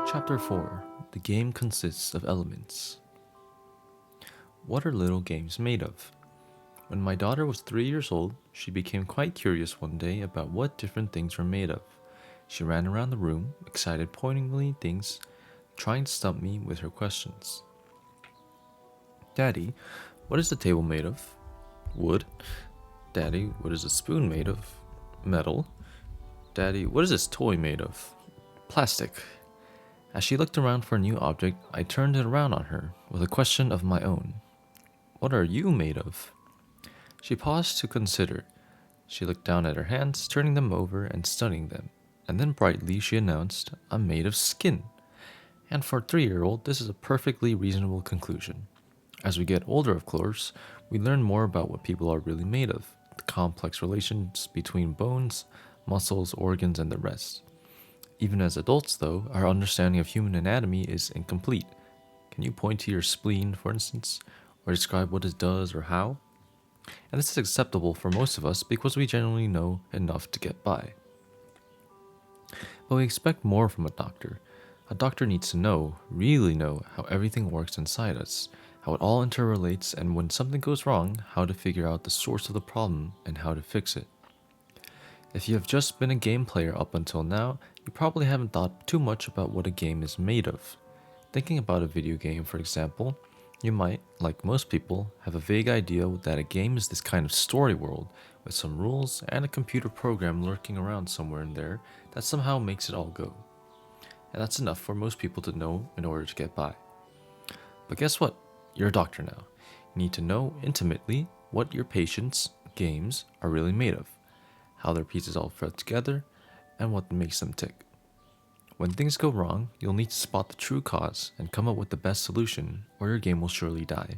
Chapter 4. The game consists of elements. What are little games made of? When my daughter was 3 years old, she became quite curious one day about what different things were made of. She ran around the room, excited, pointing things, trying to stump me with her questions. Daddy, what is the table made of? Wood. Daddy, what is a spoon made of? Metal. Daddy, what is this toy made of? Plastic. As she looked around for a new object, I turned it around on her with a question of my own. What are you made of? She paused to consider. She looked down at her hands, turning them over and studying them, and then brightly she announced, I'm made of skin. And for a 3-year-old, this is a perfectly reasonable conclusion. As we get older, of course, we learn more about what people are really made of, the complex relations between bones, muscles, organs, and the rest. Even as adults, though, our understanding of human anatomy is incomplete. Can you point to your spleen, for instance, or describe what it does or how? And this is acceptable for most of us because we generally know enough to get by. But we expect more from a doctor. A doctor needs to know, really know, how everything works inside us, how it all interrelates, and when something goes wrong, how to figure out the source of the problem and how to fix it. If you have just been a game player up until now, you probably haven't thought too much about what a game is made of. Thinking about a video game, for example, you might, like most people, have a vague idea that a game is this kind of story world with some rules and a computer program lurking around somewhere in there that somehow makes it all go. And that's enough for most people to know in order to get by. But guess what? You're a doctor now. You need to know intimately what your patients' games are really made of, how their pieces all fit together, and what makes them tick. When things go wrong, you'll need to spot the true cause and come up with the best solution, or your game will surely die.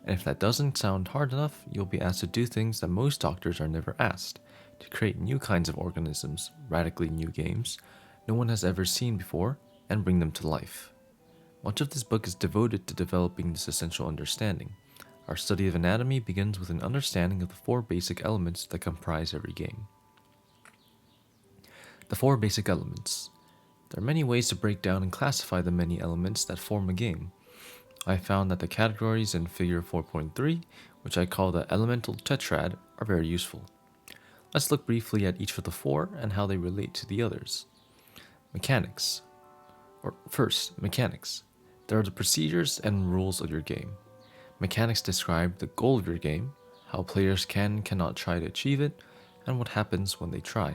And if that doesn't sound hard enough, you'll be asked to do things that most doctors are never asked, to create new kinds of organisms, radically new games, no one has ever seen before, and bring them to life. Much of this book is devoted to developing this essential understanding. Our study of anatomy begins with an understanding of the 4 basic elements that comprise every game. The 4 basic elements. There are many ways to break down and classify the many elements that form a game. I found that the categories in figure 4.3, which I call the elemental tetrad, are very useful. Let's look briefly at each of the 4 and how they relate to the others. Mechanics. First, mechanics. There are the procedures and rules of your game. Mechanics describe the goal of your game, how players can and cannot try to achieve it, and what happens when they try.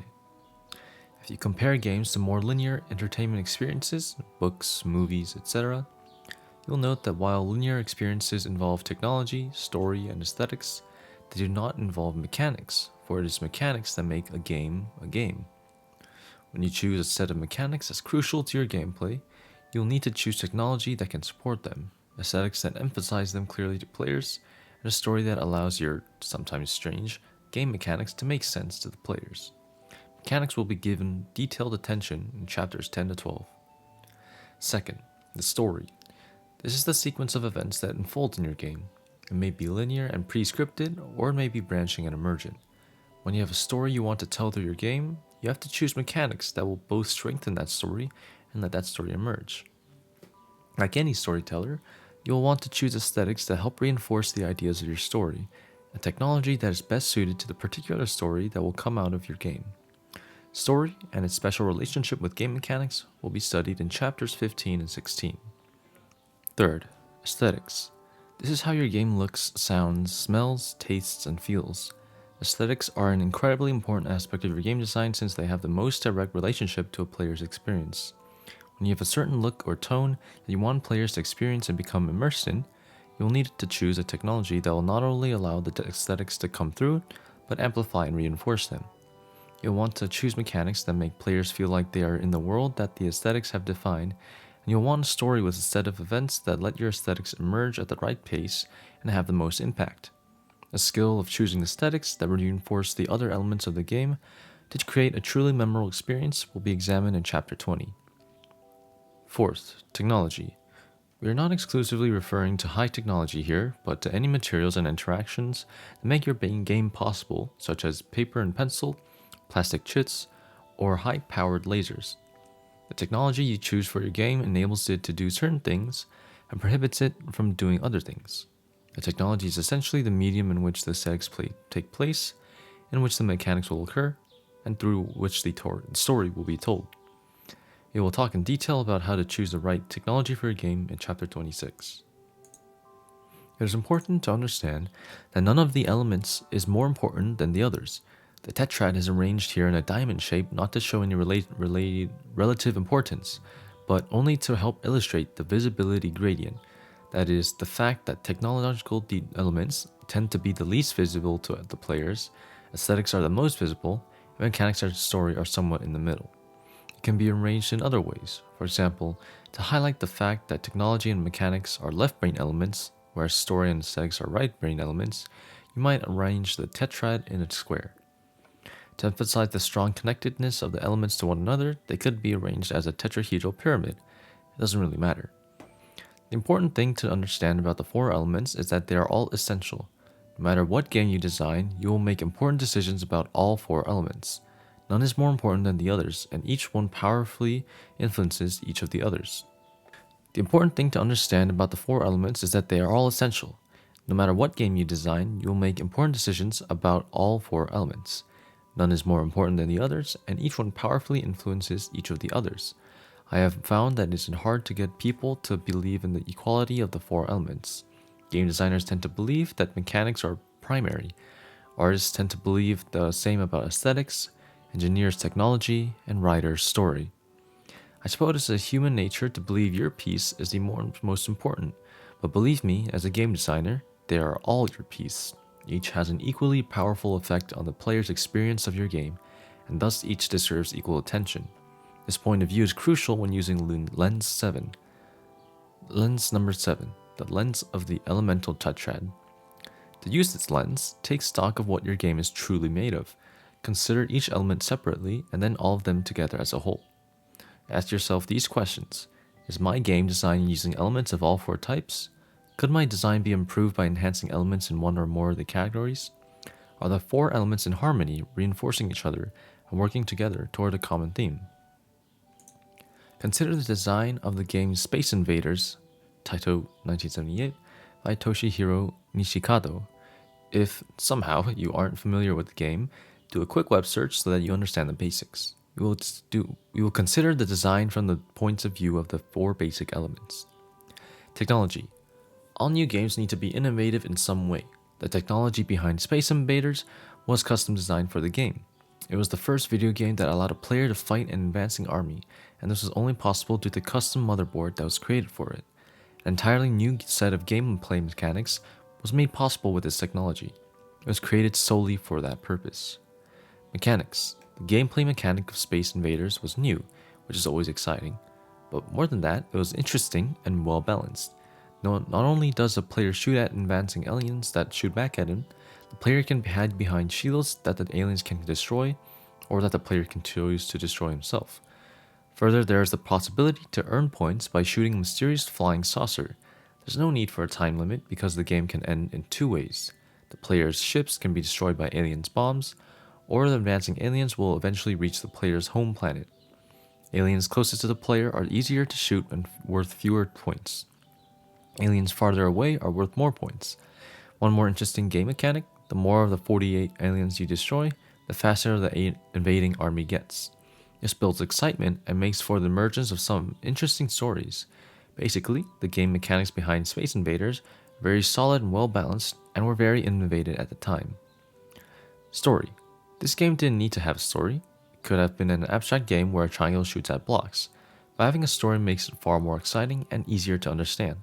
If you compare games to more linear entertainment experiences, books, movies, etc., you'll note that while linear experiences involve technology, story, and aesthetics, they do not involve mechanics, for it is mechanics that make a game a game. When you choose a set of mechanics that's crucial to your gameplay, you'll need to choose technology that can support them, aesthetics that emphasize them clearly to players, and a story that allows your, sometimes strange, game mechanics to make sense to the players. Mechanics will be given detailed attention in chapters 10 to 12. Second, the story. This is the sequence of events that unfold in your game. It may be linear and pre-scripted, or it may be branching and emergent. When you have a story you want to tell through your game, you have to choose mechanics that will both strengthen that story and let that story emerge. Like any storyteller, you'll want to choose aesthetics that help reinforce the ideas of your story, and technology that is best suited to the particular story that will come out of your game. Story and its special relationship with game mechanics will be studied in chapters 15 and 16. Third, aesthetics. This is how your game looks, sounds, smells, tastes, and feels. Aesthetics are an incredibly important aspect of your game design since they have the most direct relationship to a player's experience. When you have a certain look or tone that you want players to experience and become immersed in, you'll need to choose a technology that will not only allow the aesthetics to come through, but amplify and reinforce them. You'll want to choose mechanics that make players feel like they are in the world that the aesthetics have defined, and you'll want a story with a set of events that let your aesthetics emerge at the right pace and have the most impact. A skill of choosing aesthetics that reinforce the other elements of the game to create a truly memorable experience will be examined in chapter 20. Fourth, technology. We are not exclusively referring to high technology here, but to any materials and interactions that make your game possible, such as paper and pencil, plastic chits, or high-powered lasers. The technology you choose for your game enables it to do certain things and prohibits it from doing other things. The technology is essentially the medium in which the settings take place, in which the mechanics will occur, and through which the story will be told. It will talk in detail about how to choose the right technology for your game in Chapter 26. It is important to understand that none of the elements is more important than the others. The tetrad is arranged here in a diamond shape not to show any relative importance, but only to help illustrate the visibility gradient. That is, the fact that technological elements tend to be the least visible to the players, aesthetics are the most visible, and mechanics and story are somewhat in the middle. It can be arranged in other ways. For example, to highlight the fact that technology and mechanics are left brain elements, whereas story and aesthetics are right brain elements, you might arrange the tetrad in a square. To emphasize the strong connectedness of the elements to one another, they could be arranged as a tetrahedral pyramid. It doesn't really matter. The important thing to understand about the four elements is that they are all essential. No matter what game you design, you will make important decisions about all four elements. None is more important than the others, and each one powerfully influences each of the others. The important thing to understand about the four elements is that they are all essential. No matter what game you design, you will make important decisions about all four elements. None is more important than the others, and each one powerfully influences each of the others. I have found that it is hard to get people to believe in the equality of the four elements. Game designers tend to believe that mechanics are primary. Artists tend to believe the same about aesthetics, engineers technology, and writers story. I suppose it's a human nature to believe your piece is the most important, but believe me, as a game designer, they are all your piece. Each has an equally powerful effect on the player's experience of your game, and thus each deserves equal attention. This point of view is crucial when using lens 7. Lens number 7, the lens of the elemental tetrad. To use this lens, take stock of what your game is truly made of. Consider each element separately and then all of them together as a whole. Ask yourself these questions. Is my game designed using elements of all four types? Could my design be improved by enhancing elements in one or more of the categories? Are the four elements in harmony, reinforcing each other, and working together toward a common theme? Consider the design of the game Space Invaders, Taito 1978, by Toshihiro Nishikado. If somehow you aren't familiar with the game, do a quick web search so that you understand the basics. We will consider the design from the points of view of the four basic elements. Technology. All new games need to be innovative in some way. The technology behind Space Invaders was custom designed for the game. It was the first video game that allowed a player to fight an advancing army, and this was only possible due to the custom motherboard that was created for it. An entirely new set of gameplay mechanics was made possible with this technology. It was created solely for that purpose. Mechanics. The gameplay mechanic of Space Invaders was new, which is always exciting. But more than that, it was interesting and well balanced. Not only does the player shoot at advancing aliens that shoot back at him, the player can hide behind shields that the aliens can destroy, or that the player can choose to destroy himself. Further, there is the possibility to earn points by shooting a mysterious flying saucer. There's no need for a time limit because the game can end in two ways. The player's ships can be destroyed by aliens' bombs, or the advancing aliens will eventually reach the player's home planet. Aliens closest to the player are easier to shoot and worth fewer points. Aliens farther away are worth more points. One more interesting game mechanic, the more of the 48 aliens you destroy, the faster the invading army gets. This builds excitement and makes for the emergence of some interesting stories. Basically, the game mechanics behind Space Invaders are very solid and well balanced, and were very innovative at the time. Story. This game didn't need to have a story. It could have been an abstract game where a triangle shoots at blocks, but having a story makes it far more exciting and easier to understand.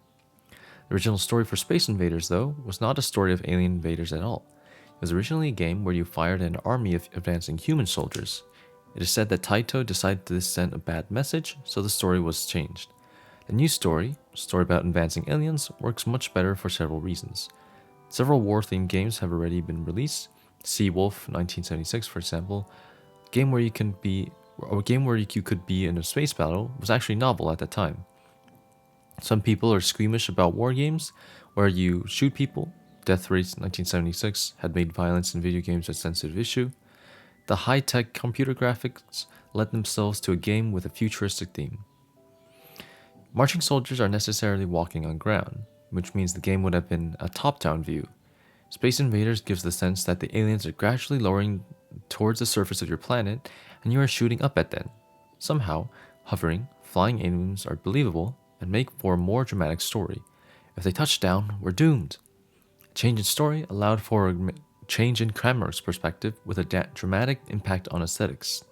The original story for Space Invaders, though, was not a story of alien invaders at all. It was originally a game where you fired an army of advancing human soldiers. It is said that Taito decided to send a bad message, so the story was changed. The new story, a story about advancing aliens, works much better for several reasons. Several war-themed games have already been released. Sea Wolf 1976, for example, a game where you could be in a space battle was actually novel at the time. Some people are squeamish about war games where you shoot people. Death Race 1976 had made violence in video games a sensitive issue. The high-tech computer graphics lend themselves to a game with a futuristic theme. Marching soldiers are necessarily walking on ground, which means the game would have been a top-down view. Space Invaders gives the sense that the aliens are gradually lowering towards the surface of your planet and you are shooting up at them. Somehow, hovering, flying aliens are believable and make for a more dramatic story. If they touch down, we're doomed. Change in story allowed for a change in camera's perspective with a dramatic impact on aesthetics.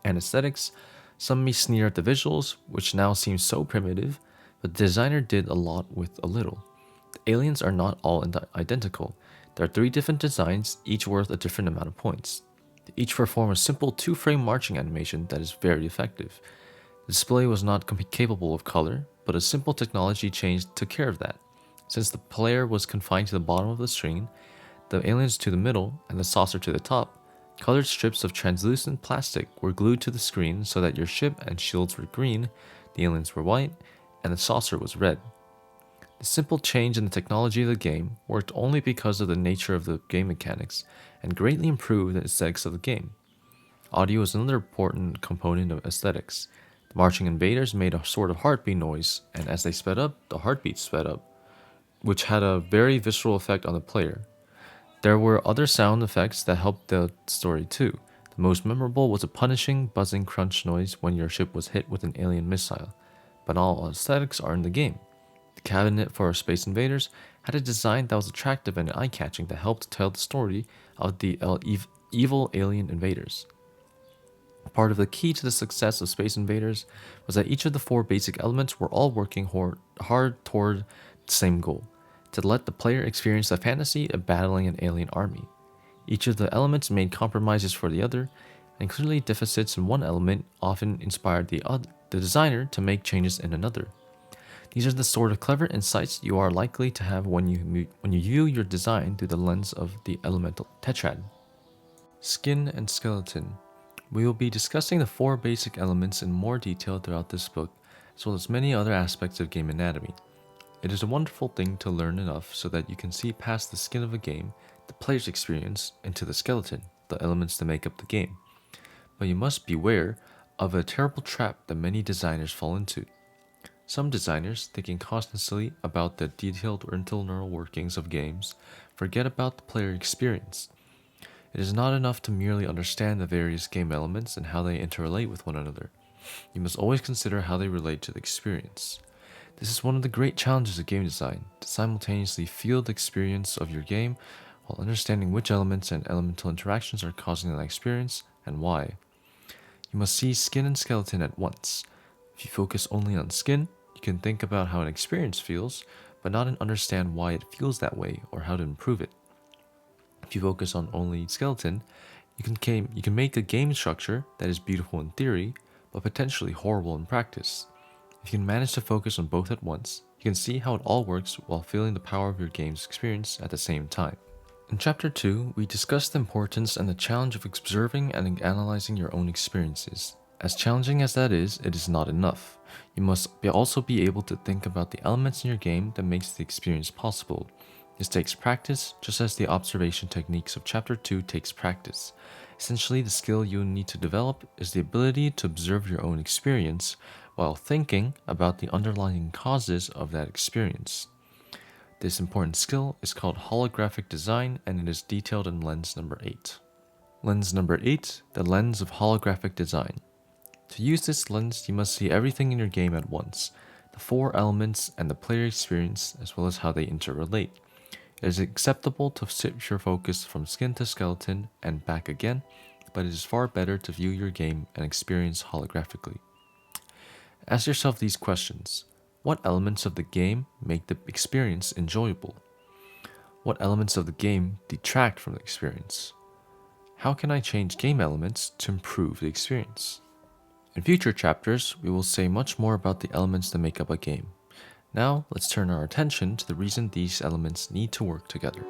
And aesthetics, some may sneer at the visuals, which now seem so primitive, but the designer did a lot with a little. The aliens are not all identical. There are 3 different designs, each worth a different amount of points. They each perform a simple 2-frame marching animation that is very effective. The display was not capable of color, but a simple technology change took care of that. Since the player was confined to the bottom of the screen, the aliens to the middle, and the saucer to the top, colored strips of translucent plastic were glued to the screen so that your ship and shields were green, the aliens were white, and the saucer was red. The simple change in the technology of the game worked only because of the nature of the game mechanics and greatly improved the aesthetics of the game. Audio is another important component of aesthetics. The marching invaders made a sort of heartbeat noise, and as they sped up, the heartbeat sped up, which had a very visceral effect on the player. There were other sound effects that helped the story too. The most memorable was a punishing, buzzing crunch noise when your ship was hit with an alien missile. But all aesthetics are in the game. The cabinet for Space Invaders had a design that was attractive and eye-catching that helped tell the story of the evil alien invaders. Part of the key to the success of Space Invaders was that each of the 4 basic elements were all working hard toward the same goal: to let the player experience the fantasy of battling an alien army. Each of the elements made compromises for the other, and clearly deficits in one element often inspired the designer to make changes in another. These are the sort of clever insights you are likely to have when you view your design through the lens of the elemental tetrad. Skin and skeleton. We will be discussing the 4 basic elements in more detail throughout this book, as well as many other aspects of game anatomy. It is a wonderful thing to learn enough so that you can see past the skin of a game, the player's experience, into the skeleton, the elements that make up the game. But you must beware of a terrible trap that many designers fall into. Some designers, thinking constantly about the detailed internal workings of games, forget about the player experience. It is not enough to merely understand the various game elements and how they interrelate with one another. You must always consider how they relate to the experience. This is one of the great challenges of game design, to simultaneously feel the experience of your game while understanding which elements and elemental interactions are causing that experience and why. You must see skin and skeleton at once. If you focus only on skin, you can think about how an experience feels, but not understand why it feels that way or how to improve it. If you focus on only skeleton, you can make a game structure that is beautiful in theory, but potentially horrible in practice. If you can manage to focus on both at once, you can see how it all works while feeling the power of your game's experience at the same time. In Chapter 2, we discuss the importance and the challenge of observing and analyzing your own experiences. As challenging as that is, it is not enough. You must also be able to think about the elements in your game that makes the experience possible. This takes practice, just as the observation techniques of Chapter 2 takes practice. Essentially, the skill you need to develop is the ability to observe your own experience while thinking about the underlying causes of that experience. This important skill is called holographic design, and it is detailed in lens number 8. Lens number 8, the lens of holographic design. To use this lens, you must see everything in your game at once, the 4 elements and the player experience, as well as how they interrelate. It is acceptable to shift your focus from skin to skeleton and back again, but it is far better to view your game and experience holographically. Ask yourself these questions. What elements of the game make the experience enjoyable? What elements of the game detract from the experience? How can I change game elements to improve the experience? In future chapters, we will say much more about the elements that make up a game. Now, let's turn our attention to the reason these elements need to work together.